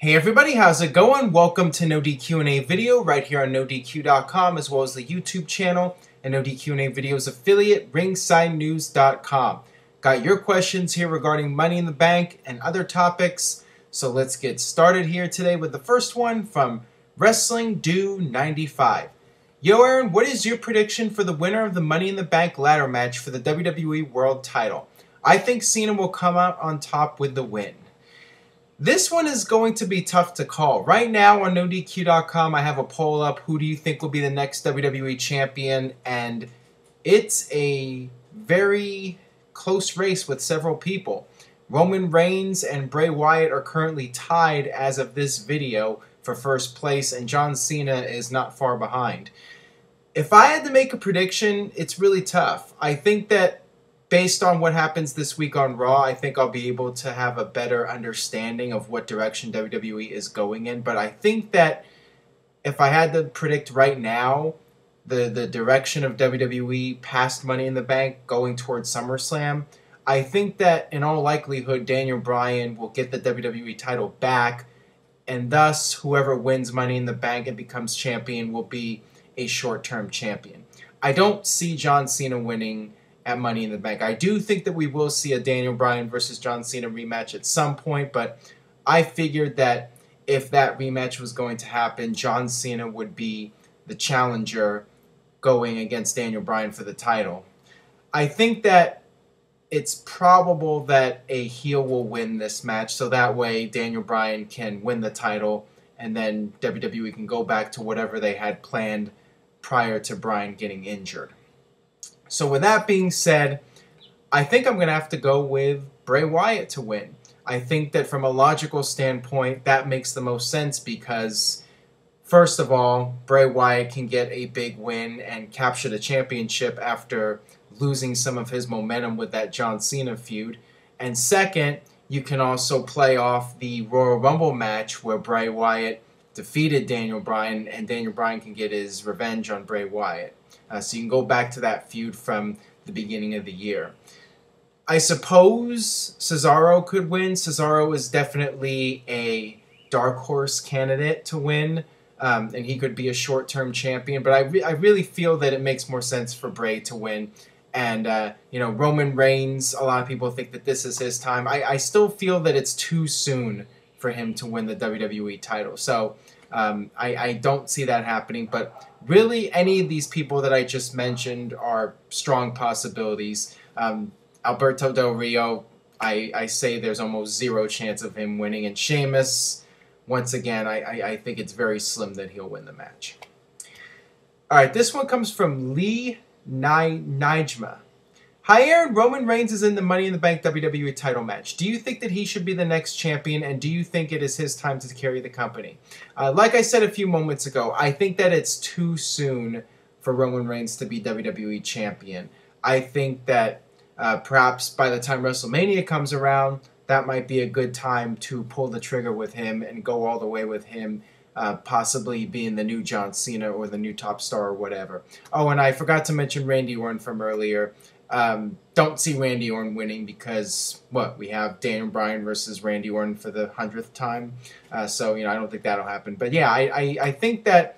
Hey everybody, how's it going? Welcome to NoDQ&A video right here on NoDQ.com as well as the YouTube channel and NoDQ&A videos affiliate ringsidenews.com. Got your questions here regarding Money in the Bank and other topics, so let's get started here today with the first one from Wrestling Do 95. Yo Aaron, what is your prediction for the winner of the Money in the Bank ladder match for the WWE World title? I think Cena will come out on top with the win. This one is going to be tough to call. Right now on NoDQ.com, I have a poll up. Who do you think will be the next WWE champion? And it's a very close race with several people. Roman Reigns and Bray Wyatt are currently tied as of this video for first place, and John Cena is not far behind. If I had to make a prediction, it's really tough. I think that based on what happens this week on Raw, I think I'll be able to have a better understanding of what direction WWE is going in. But I think that if I had to predict right now, the direction of WWE past Money in the Bank going towards SummerSlam, I think that in all likelihood Daniel Bryan will get the WWE title back, and thus whoever wins Money in the Bank and becomes champion will be a short-term champion. I don't see John Cena winning at Money in the Bank. I do think that we will see a Daniel Bryan versus John Cena rematch at some point, but I figured that if that rematch was going to happen, John Cena would be the challenger going against Daniel Bryan for the title. I think that it's probable that a heel will win this match, so that way Daniel Bryan can win the title, and then WWE can go back to whatever they had planned prior to Bryan getting injured. So with that being said, I think I'm going to have to go with Bray Wyatt to win. I think that from a logical standpoint, that makes the most sense because, first of all, Bray Wyatt can get a big win and capture the championship after losing some of his momentum with that John Cena feud. And second, you can also play off the Royal Rumble match where Bray Wyatt defeated Daniel Bryan, and Daniel Bryan can get his revenge on Bray Wyatt. So you can go back to that feud from the beginning of the year. I suppose Cesaro could win. Cesaro is definitely a dark horse candidate to win, and he could be a short-term champion. But I really feel that it makes more sense for Bray to win. And, Roman Reigns, a lot of people think that this is his time. I still feel that it's too soon for him to win the WWE title. So I don't see that happening, but really any of these people that I just mentioned are strong possibilities. Alberto Del Rio, I say there's almost zero chance of him winning, and Sheamus, once again, I think it's very slim that he'll win the match. Alright, this one comes from Lee Nijma. Hi Aaron, Roman Reigns is in the Money in the Bank WWE title match. Do you think that he should be the next champion, and do you think it is his time to carry the company? Like I said a few moments ago, I think that it's too soon for Roman Reigns to be WWE champion. I think that perhaps by the time WrestleMania comes around, that might be a good time to pull the trigger with him and go all the way with him, possibly being the new John Cena or the new top star or whatever. Oh, and I forgot to mention Randy Orton from earlier. Don't see Randy Orton winning because, we have Daniel Bryan versus Randy Orton for the 100th time. So, I don't think that'll happen. But yeah, I think that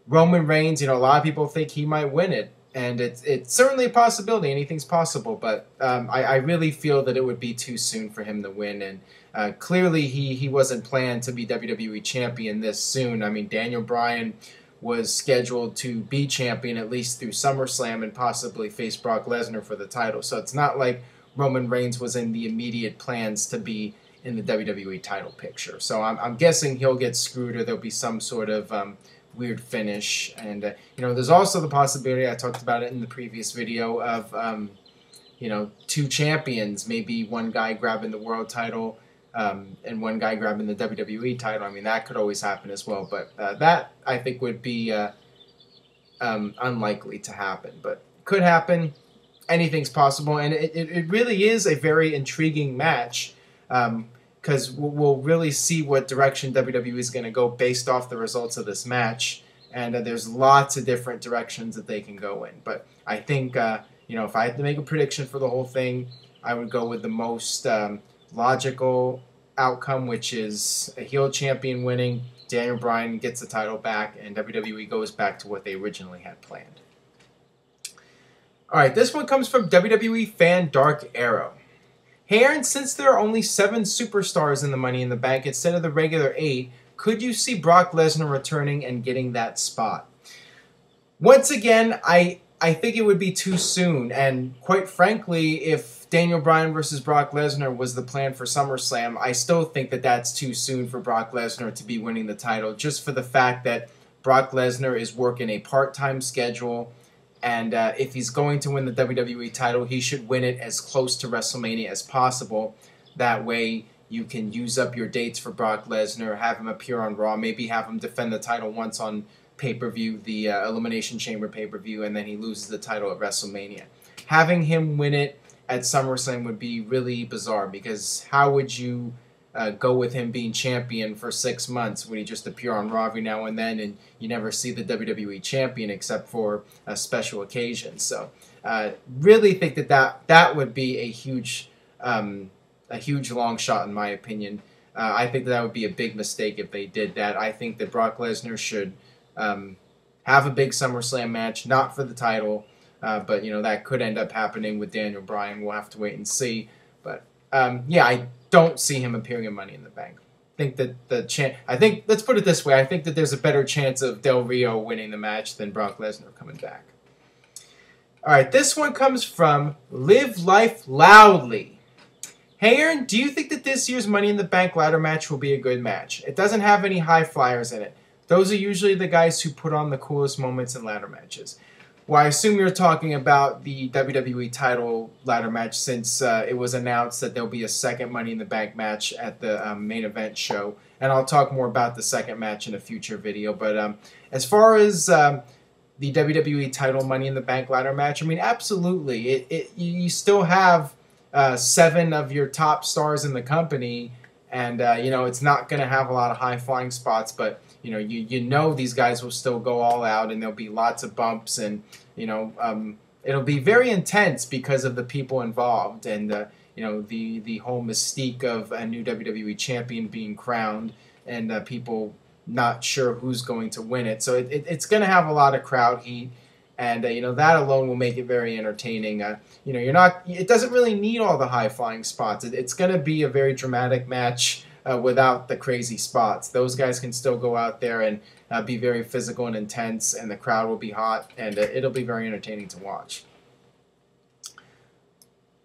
Roman Reigns, a lot of people think he might win it. And it's certainly a possibility. Anything's possible. But I really feel that it would be too soon for him to win. And clearly he wasn't planned to be WWE champion this soon. I mean, Daniel Bryan was scheduled to be champion at least through SummerSlam and possibly face Brock Lesnar for the title. So it's not like Roman Reigns was in the immediate plans to be in the WWE title picture. So I'm guessing he'll get screwed, or there'll be some sort of weird finish. And, there's also the possibility, I talked about it in the previous video, of, two champions, maybe one guy grabbing the world title and one guy grabbing the WWE title. I mean, that could always happen as well, but that, I think, would be unlikely to happen, but could happen. Anything's possible, and it really is a very intriguing match, because we'll really see what direction WWE is going to go based off the results of this match, and there's lots of different directions that they can go in, but I think, if I had to make a prediction for the whole thing, I would go with the most logical outcome, which is a heel champion winning, Daniel Bryan gets the title back, and WWE goes back to what they originally had planned. Alright, this one comes from WWE fan Dark Arrow. Hey Aaron, since there are only 7 superstars in the Money in the Bank instead of the regular 8, could you see Brock Lesnar returning and getting that spot? Once again, I think it would be too soon, and quite frankly, if Daniel Bryan versus Brock Lesnar was the plan for SummerSlam, I still think that that's too soon for Brock Lesnar to be winning the title, just for the fact that Brock Lesnar is working a part-time schedule, and if he's going to win the WWE title, he should win it as close to WrestleMania as possible. That way, you can use up your dates for Brock Lesnar, have him appear on Raw, maybe have him defend the title once on pay-per-view, the Elimination Chamber pay-per-view, and then he loses the title at WrestleMania. Having him win it at SummerSlam would be really bizarre, because how would you go with him being champion for 6 months when he just appear on Raw every now and then, and you never see the WWE champion except for special occasions? So, really think that would be a huge long shot in my opinion. I think that would be a big mistake if they did that. I think that Brock Lesnar should have a big SummerSlam match, not for the title, but that could end up happening with Daniel Bryan. We'll have to wait and see. But yeah, I don't see him appearing in Money in the Bank. I think that let's put it this way: I think that there's a better chance of Del Rio winning the match than Brock Lesnar coming back. All right, this one comes from Live Life Loudly. Hey Aaron, do you think that this year's Money in the Bank ladder match will be a good match? It doesn't have any high flyers in it. Those are usually the guys who put on the coolest moments in ladder matches. Well, I assume you're talking about the WWE title ladder match, since it was announced that there'll be a second Money in the Bank match at the main event show. And I'll talk more about the second match in a future video. But as far as the WWE title Money in the Bank ladder match, I mean, absolutely. You still have 7 of your top stars in the company, and it's not going to have a lot of high-flying spots, but you know these guys will still go all out, and there'll be lots of bumps, and it'll be very intense because of the people involved, and the whole mystique of a new WWE champion being crowned, and people not sure who's going to win it. So it's going to have a lot of crowd heat, and that alone will make it very entertaining. It doesn't really need all the high-flying spots. It's going to be a very dramatic match without the crazy spots. Those guys can still go out there and be very physical and intense, and the crowd will be hot, and it'll be very entertaining to watch.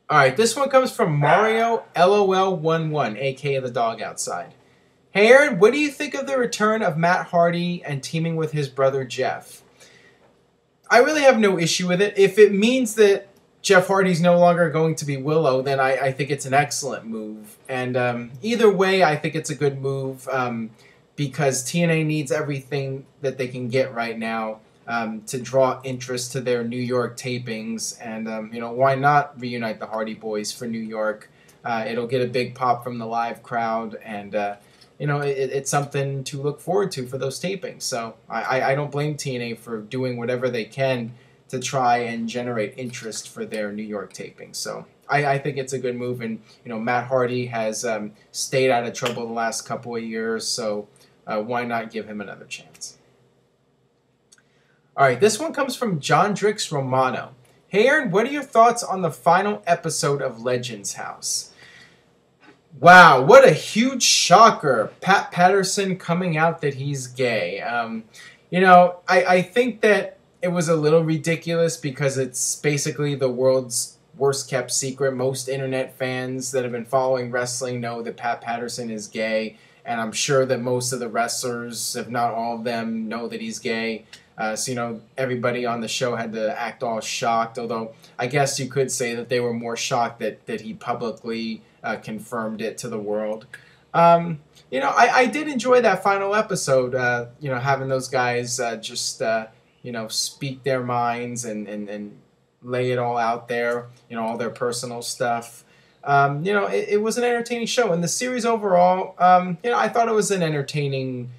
All right, this one comes from Mario LOL11, aka the dog outside. Hey Aaron, what do you think of the return of Matt Hardy and teaming with his brother Jeff? I really have no issue with it. If it means that Jeff Hardy's no longer going to be Willow, then I think it's an excellent move. And either way, I think it's a good move because TNA needs everything that they can get right now to draw interest to their New York tapings. And, why not reunite the Hardy Boys for New York? It'll get a big pop from the live crowd, and it's something to look forward to for those tapings. So I don't blame TNA for doing whatever they can to try and generate interest for their New York tapings. So I think it's a good move. And, Matt Hardy has stayed out of trouble the last couple of years, so why not give him another chance? All right, this one comes from John Drix Romano. Hey, Aaron, what are your thoughts on the final episode of Legends House? Wow, what a huge shocker. Pat Patterson coming out that he's gay. I think that it was a little ridiculous because it's basically the world's worst kept secret. Most internet fans that have been following wrestling know that Pat Patterson is gay, and I'm sure that most of the wrestlers, if not all of them, know that he's gay. So, everybody on the show had to act all shocked, although I guess you could say that they were more shocked that he publicly confirmed it to the world. I did enjoy that final episode, having those guys just speak their minds and lay it all out there, all their personal stuff. It was an entertaining show. And the series overall, I thought it was an entertaining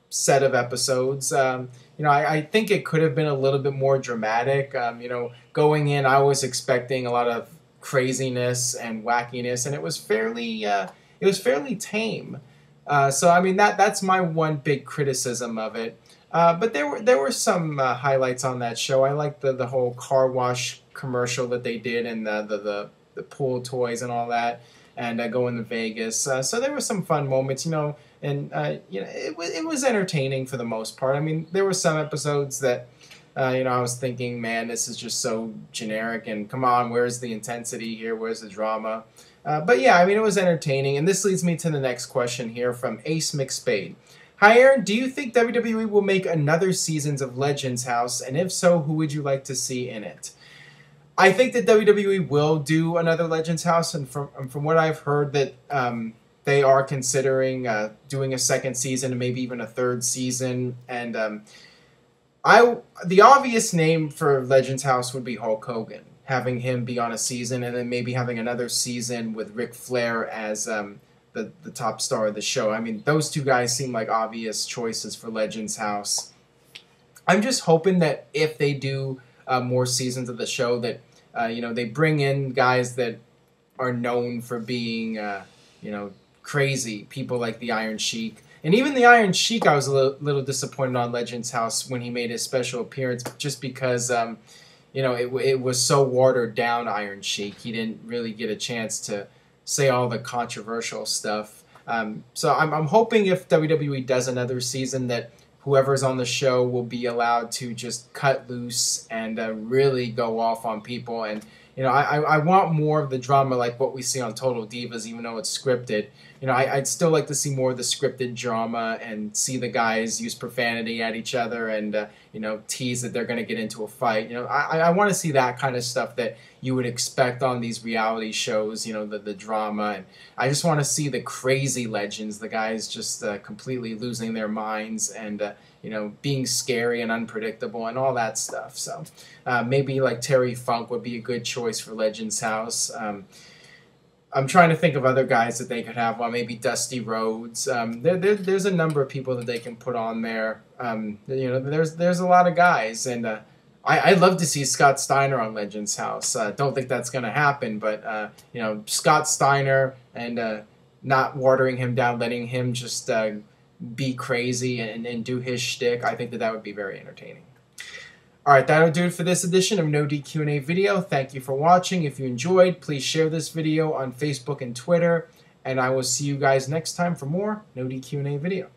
set of episodes. I think it could have been a little bit more dramatic. Going in, I was expecting a lot of craziness and wackiness, and it was fairly it was fairly tame. So I mean that's my one big criticism of it. But there were some highlights on that show. I liked the whole car wash commercial that they did, and the pool toys and all that, and going to Vegas. So there were some fun moments, and it was entertaining for the most part. I mean, there were some episodes that I was thinking, man, this is just so generic, and come on, where's the intensity here? Where's the drama? But yeah, I mean, it was entertaining, and this leads me to the next question here from Ace McSpade. Hi, Aaron. Do you think WWE will make another seasons of Legends House, and if so, who would you like to see in it? I think that WWE will do another Legends House, and from what I've heard, that they are considering doing a second season and maybe even a third season. And the obvious name for Legends House would be Hulk Hogan, having him be on a season, and then maybe having another season with Ric Flair as the top star of the show. I mean, those two guys seem like obvious choices for Legends House. I'm just hoping that if they do more seasons of the show, that they bring in guys that are known for being crazy, people like the Iron Sheik. And even the Iron Sheik, I was a little disappointed on Legends House when he made his special appearance, just because it was so watered down. Iron Sheik, he didn't really get a chance to say all the controversial stuff. So I'm hoping if WWE does another season, that whoever's on the show will be allowed to just cut loose and really go off on people. And I want more of the drama like what we see on Total Divas, even though it's scripted. I'd still like to see more of the scripted drama and see the guys use profanity at each other and tease that they're going to get into a fight. I want to see that kind of stuff that you would expect on these reality shows. The drama, and I just want to see the crazy legends, the guys just completely losing their minds and being scary and unpredictable and all that stuff. So maybe like Terry Funk would be a good choice for Legends House. I'm trying to think of other guys that they could have. Well, maybe Dusty Rhodes. There's a number of people that they can put on there. There's a lot of guys, and I'd love to see Scott Steiner on Legends House. Don't think that's going to happen, but Scott Steiner and not watering him down, letting him just be crazy and do his shtick. I think that would be very entertaining. All right, that'll do it for this edition of No DQ&A video. Thank you for watching. If you enjoyed, please share this video on Facebook and Twitter, and I will see you guys next time for more No DQ&A video.